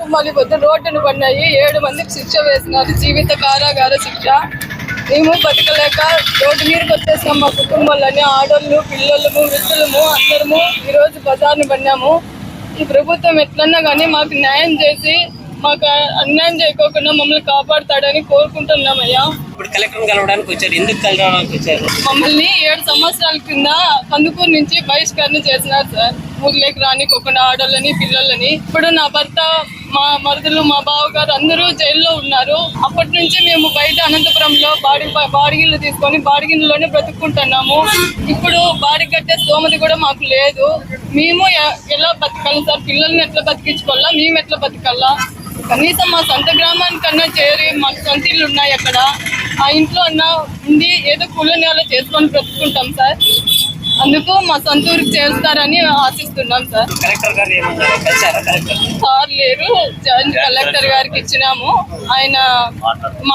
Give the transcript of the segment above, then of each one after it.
కుటుంబాలు పొద్దు రోడ్డును పడినాయి. 7 మందికి శిక్ష వేసినారు, జీవిత కారాగార శిక్ష. మేము బతకలేక రోడ్డు మీదకి వచ్చేసాం. మా కుటుంబాలని, ఆడోళ్ళు, పిల్లలము, వృద్ధులము అందరము ఈరోజు బజార్ను పడినాము. ఈ ప్రభుత్వం ఎట్లన్నా కానీ మాకు న్యాయం చేసి మాకు అన్యాయం చేయకోకుండా మమ్మల్ని కాపాడుతాడని కోరుకుంటున్నామయ్యా. ఇప్పుడు కలెక్టర్ కలవడానికి వచ్చారు, ఎందుకు కలవడానికి వచ్చారు? మమ్మల్ని 7 సంవత్సరాల కింద కందుకూరు నుంచి బహిష్కరణ చేసినారు సార్. ఊర్లోకి రానికోకుండా ఆడోళ్ళని, పిల్లలని. ఇప్పుడు నా భర్త, మా మరుదులు, మా బావగారు అందరూ జైల్లో ఉన్నారు. అప్పటి నుంచి మేము బయట అనంతపురంలో బాడిగిళ్ళు తీసుకొని బాడిగిళ్ళలోనే బ్రతుక్కుంటున్నాము. ఇప్పుడు బాడి కట్టే స్తోమత కూడా మాకు లేదు. మేము ఎలా బతకాలి సార్? పిల్లల్ని ఎట్లా బతికించుకోవాలా? మేము ఎట్లా బతకాలా? కనీసం మా సొంత గ్రామానికన్నా చేరి మాకు సొంత ఇల్లు ఉన్నాయి అక్కడ. ఆ ఇంట్లో అన్నా ఉండి ఏదో కూలనేలో చేసుకొని బ్రతుకుంటాం సార్. అందుకు మా సొంత ఊరికి చేస్తారని ఆశిస్తున్నాం సార్. కలెక్టర్ గారు ఏమన్నారు? సార్ లేరు, జాయింట్ కలెక్టర్ గారికి ఇచ్చినాము, ఆయన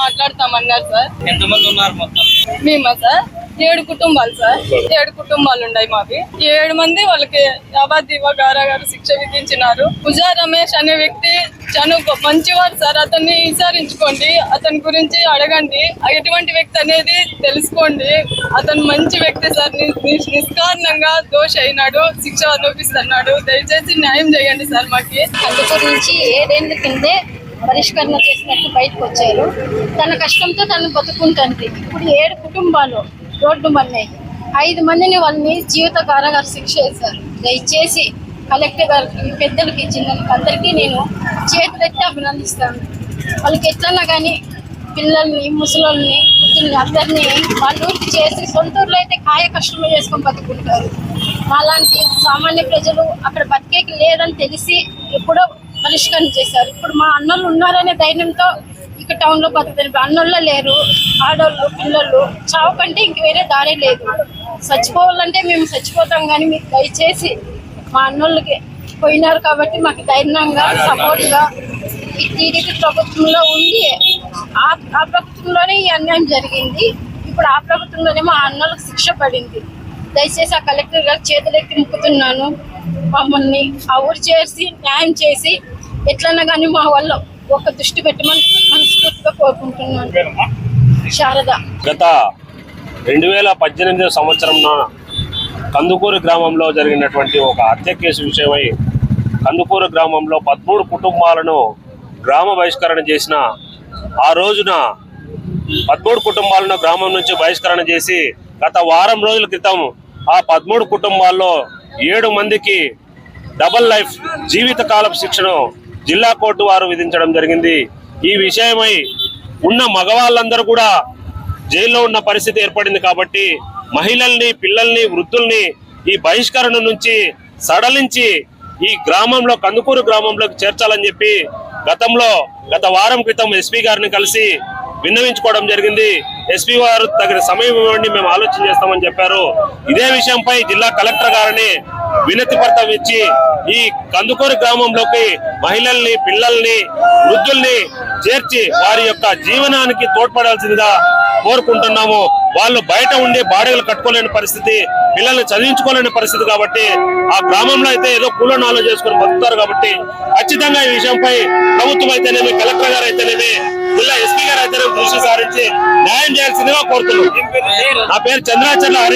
మాట్లాడతామన్నారు సార్. ఎంతమంది ఉన్నారు మొత్తం? మేమా సార్ 7 కుటుంబాలు సార్. 7 కుటుంబాలు ఉన్నాయి మావి. 7 మంది వాళ్ళకి యావజ్జీవ కారాగార శిక్ష విధించినారు. పూజా రమేష్ అనే వ్యక్తి చాలా మంచివారు సార్. అతన్ని విచారించుకోండి, అతని గురించి అడగండి, ఎటువంటి వ్యక్తి అనేది తెలుసుకోండి. అతను మంచి వ్యక్తి సార్. నిష్కారణంగా దోషి అయినాడు, శిక్ష అనుభవిస్తున్నాడు. దయచేసి న్యాయం చేయండి సార్ మాకి. అందుకు నుంచి 7 ఏళ్ల కిందే పరిష్కరణ చేసినట్టు బయటకు వచ్చారు. తన కష్టంతో తను బతుకుంటుంది. ఇప్పుడు 7 కుటుంబాలు రోడ్డు మన్నాయి. 5 మందిని వాళ్ళని జీవిత కారాగార శిక్ష వేశారు. దయచేసి కలెక్టర్ గారికి, పెద్దలకి, చిన్నలకి అందరికీ నేను చేతులెత్తి అభినందిస్తాను. వాళ్ళకి ఎట్లన్నా కానీ పిల్లల్ని, ముసలోళ్ళని, వృద్ధుల్ని అందరినీ వాళ్ళ ఊరికి చేసి సొంత ఊర్లో అయితే కాయ కష్టమే చేసుకొని బతుకుంటారు. అలాంటి సామాన్య ప్రజలు అక్కడ బతికేకి లేదని తెలిసి ఎప్పుడో పరిష్కరణ చేశారు. ఇప్పుడు మా అన్నలు ఉన్నారనే ధైర్యంతో ఇక టౌన్లో బతుకుతారు. అన్నోళ్ళ లేరు, ఆడోళ్ళు, పిల్లలు. చావు కంటే ఇంక వేరే దారే లేదు. చచ్చిపోవాలంటే మేము చచ్చిపోతాం, కానీ మీరు దయచేసి మా అన్నోళ్ళకి పోయినారు కాబట్టి మాకు ధైర్యంగా, సపోర్ట్గా ఈ టీడీపీ ప్రభుత్వంలో ఉండి ఆ ప్రభుత్వంలోనే ఈ అన్యాయం జరిగింది. ఇప్పుడు ఆ ప్రభుత్వంలోనే మా అన్నోళ్ళకి శిక్ష పడింది. దయచేసి ఆ కలెక్టర్ గారు చేతులెత్తి ముక్కుతున్నాను. మమ్మల్ని ఆ ఊరు చేసి న్యాయం చేసి ఎట్లన్నా కానీ మా వల్ల ఒక దృష్టి పెట్టమని మనస్ఫూర్తిగా కోరుకుంటున్నాను. శారద. గత 2018 సంవత్సరంలో కందుకూరు గ్రామంలో జరిగినటువంటి ఒక హత్య కేసు విషయమై కందుకూరు గ్రామంలో 13 కుటుంబాలను గ్రామ బహిష్కరణ చేసిన ఆ రోజున 13 కుటుంబాలను గ్రామం నుంచి బహిష్కరణ చేసి గత వారం రోజుల క్రితం ఆ 13 కుటుంబాల్లో 7 మందికి డబల్ లైఫ్ జీవితకాలపు శిక్షను జిల్లా కోర్టు వారు విధించడం జరిగింది. ఈ విషయమై ఉన్న మగవాళ్ళందరూ కూడా జైల్లో ఉన్న పరిస్థితి ఏర్పడింది. కాబట్టి మహిళల్ని, పిల్లల్ని, వృద్ధుల్ని ఈ బహిష్కరణ నుంచి సడలించి ఈ గ్రామంలో, కందుకూరు గ్రామంలోకి చేర్చాలని చెప్పి గత వారం క్రితం ఎస్పీ గారిని కలిసి విన్నవించుకోవడం జరిగింది. ఎస్పీ వారు తగిన సమయం ఇవ్వండి, మేము ఆలోచన చేస్తామని చెప్పారు. ఇదే విషయంపై జిల్లా కలెక్టర్ గారిని వినతి పత్రం ఇచ్చి ఈ కందుకూరు గ్రామంలోకి మహిళల్ని, పిల్లల్ని, వృద్ధుల్ని చేర్చి వారి యొక్క జీవనానికి తోడ్పడాల్సిందిగా కోరుకుంటున్నాము. వాళ్ళు బయట ఉండి బాడీలు కట్టుకోలేని పరిస్థితి, పిల్లల్ని చదివించుకోలేని పరిస్థితి. కాబట్టి ఆ గ్రామంలో అయితే ఏదో కూలనాలు చేసుకుని బతుకుతారు. కాబట్టి ఖచ్చితంగా ఈ విషయంపై ప్రభుత్వం అయితేనేమి, కలెక్టర్ గారు అయితేనేమి, జిల్లా ఎస్పీ గారు అయితేనేమి దృష్టి సారించి న్యాయం చేయాల్సిందిగా కోరుతున్నాం. నా పేరు చంద్రాచర్ల హరి.